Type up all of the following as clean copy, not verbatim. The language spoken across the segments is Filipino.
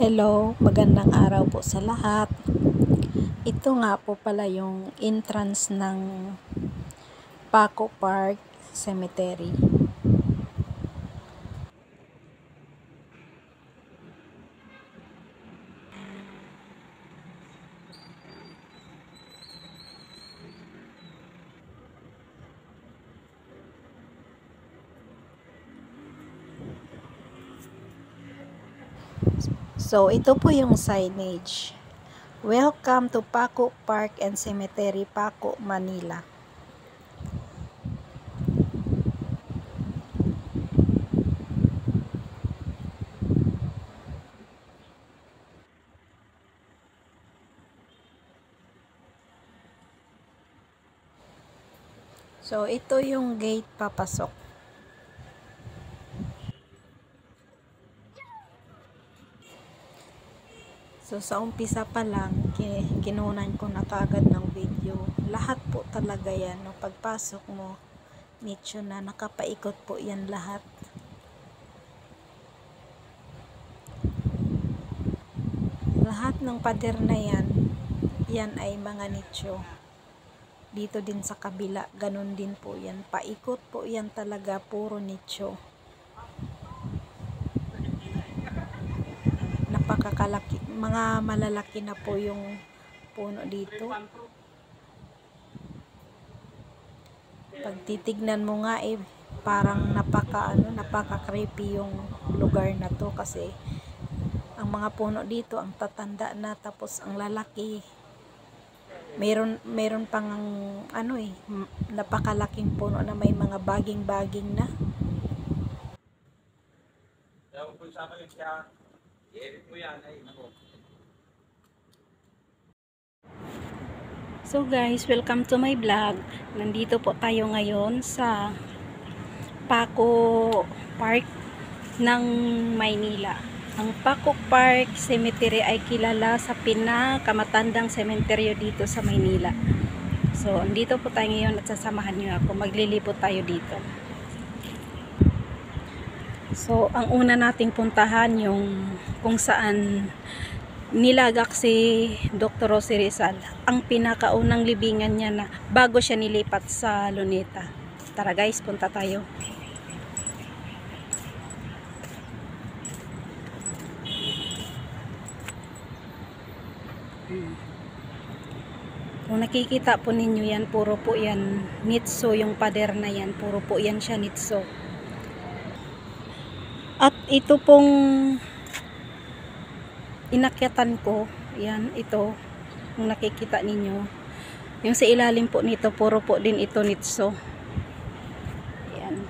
Hello, magandang araw po sa lahat. Ito nga po pala yung entrance ng Paco Park Cemetery. So, ito po yung signage. Welcome to Paco Park and Cemetery, Paco, Manila. So, ito yung gate papasok. So, sa umpisa pa lang, kinunan ko na kaagad ng video. Lahat po talaga yan. No? Pagpasok mo, nicho na, nakapaikot po yan lahat. Lahat ng pader na yan ay mga nicho. Dito din sa kabila, ganun din po yan. Paikot po yan talaga, puro nicho. Napakakalaki, mga malalaki na po yung puno dito. Pag titignan mo nga parang napaka-creepy yung lugar na to kasi ang mga puno dito ang tatanda na, tapos ang lalaki. Meron pang napakalaking puno na may mga baging-baging na. So guys, welcome to my vlog. Nandito po tayo ngayon sa Paco Park ng Maynila. Ang Paco Park Cemetery ay kilala sa pinakamatandang sementeryo dito sa Maynila. So, andito po tayo ngayon at sasamahan niyo ako. Maglilibot tayo dito. So, ang una nating puntahan yung kung saan nilagak si Dr. Rosie Rizal. Ang pinakaunang libingan niya na bago siya nilipat sa Luneta. Tara guys, punta tayo. Kung nakikita po ninyo yan, puro po yan nitso, yung pader na yan, puro po yan siya nitso. At ito pong inakyatan ko, yan, ito, kung nakikita ninyo, yung sa ilalim po nito, puro po din ito nitso. Yan.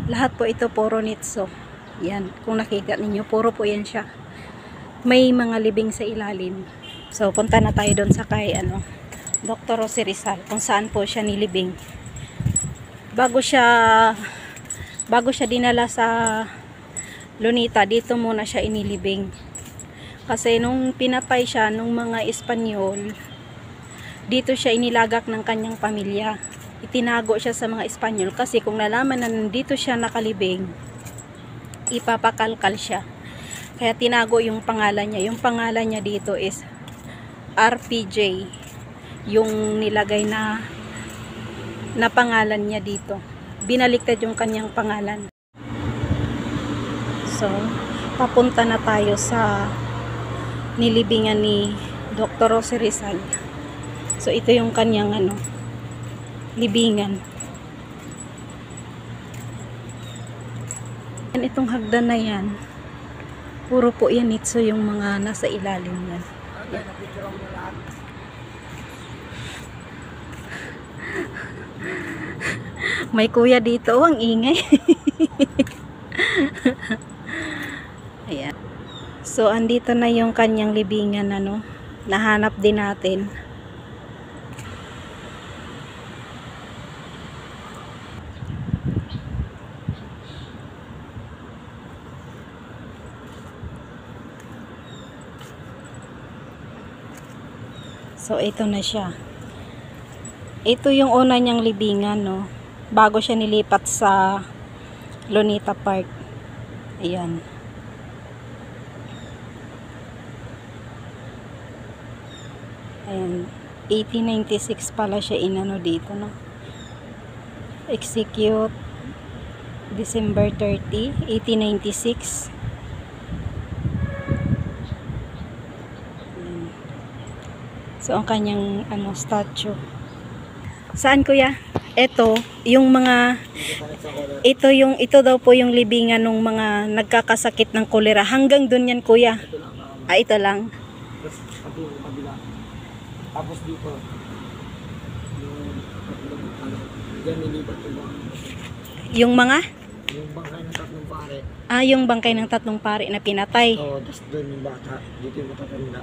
Lahat po ito puro nitso. Yan, kung nakikita ninyo, puro po yan siya. May mga libing sa ilalim. So, punta na tayo doon sa kay Dr. Rosie Rizal, kung saan po siya nilibing. Bago siya dinala sa Luneta, dito muna siya inilibing. Kasi nung pinatay siya nung mga Espanyol, dito siya inilagak ng kanyang pamilya. Itinago siya sa mga Espanyol kasi kung nalaman na nandito siya nakalibing, ipapakalkal siya. Kaya tinago yung pangalan niya. Yung pangalan niya dito is RPJ. Yung nilagay na pangalan niya dito. Binaliktad yung kanyang pangalan. So, papunta na tayo sa nilibingan ni Dr. Rosie Rizal. So, ito yung kanyang libingan. Yan, itong hagdan na yan. Puro po yan nitso yung mga nasa ilalim yan. May kuya dito, ang ingay. Ayan. So, andito na yung kanyang libingan, nahanap din natin. So, ito na siya. Ito yung una niyang libingan, bago siya nilipat sa Luneta Park. Ayan. Ayan. 1896 pala siya inano dito, no? Execute December 30, 1896. Ayan. So, ang kanyang ano, statue. Saan, kuya? Ito, yung mga ito daw po yung libingan ng mga nagkakasakit ng kolera. Hanggang dun yan, kuya. Ah, ito lang. Tapos pati yung kabila. Tapos dito, diyan nilipat yung Yung mga? yung bangkay ng tatlong pare. Ah, yung bangkay ng tatlong pari na pinatay. Oo, tapos doon yung bata. Dito yung matatanda.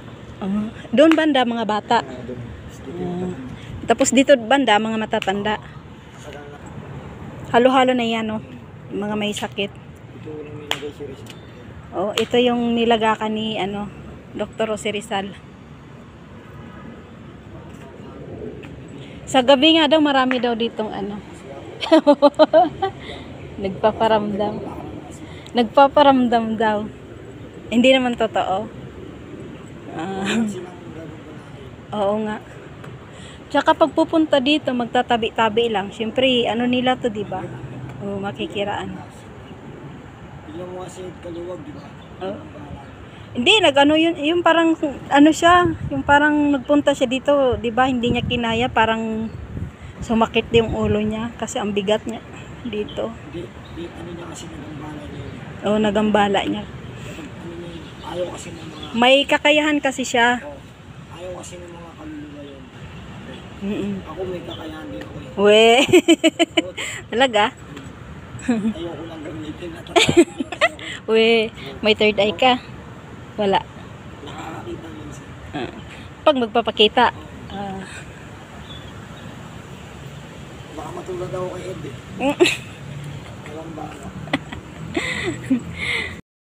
Doon banda mga bata. Doon. Tapos dito yung matatanda. Tapos dito banda mga matatanda. Kasagal na. Halo-halo na yan, no? Mga may sakit. Ito yung nilagay si Rizal. Oh, ito yung nilagakan ni ano, Dr. Jose Rizal. Sa gabi nga daw marami daw ditong ano. Nagpaparamdam. Nagpaparamdam daw. Hindi naman totoo. Oo nga. Tsaka pag pupunta dito, magtatabi-tabi lang. Siyempre, ano nila to, di ba? O, makikiraan. Biglang mo kasi kaluwag, di ba? Hindi, nag-ano yun, yung parang, ano siya, yung parang nagpunta siya dito, di ba? Hindi niya kinaya, parang sumakit yung ulo niya kasi ang bigat niya dito. Di ano niya kasi nagambala niya. Oo, nagambala niya. Kapag ano niya, ayaw kasi ng mga, May kakayahan kasi siya. ayaw kasi ng mga kaluluwa yun. Ako may kakayahan din ako eh. We. Talaga? Ayaw ko lang gamitin at We, may third eye ka? Wala. nakakakita minsan. Pag magpapakita. Baka matulad ako kay Ed eh. Walang bala.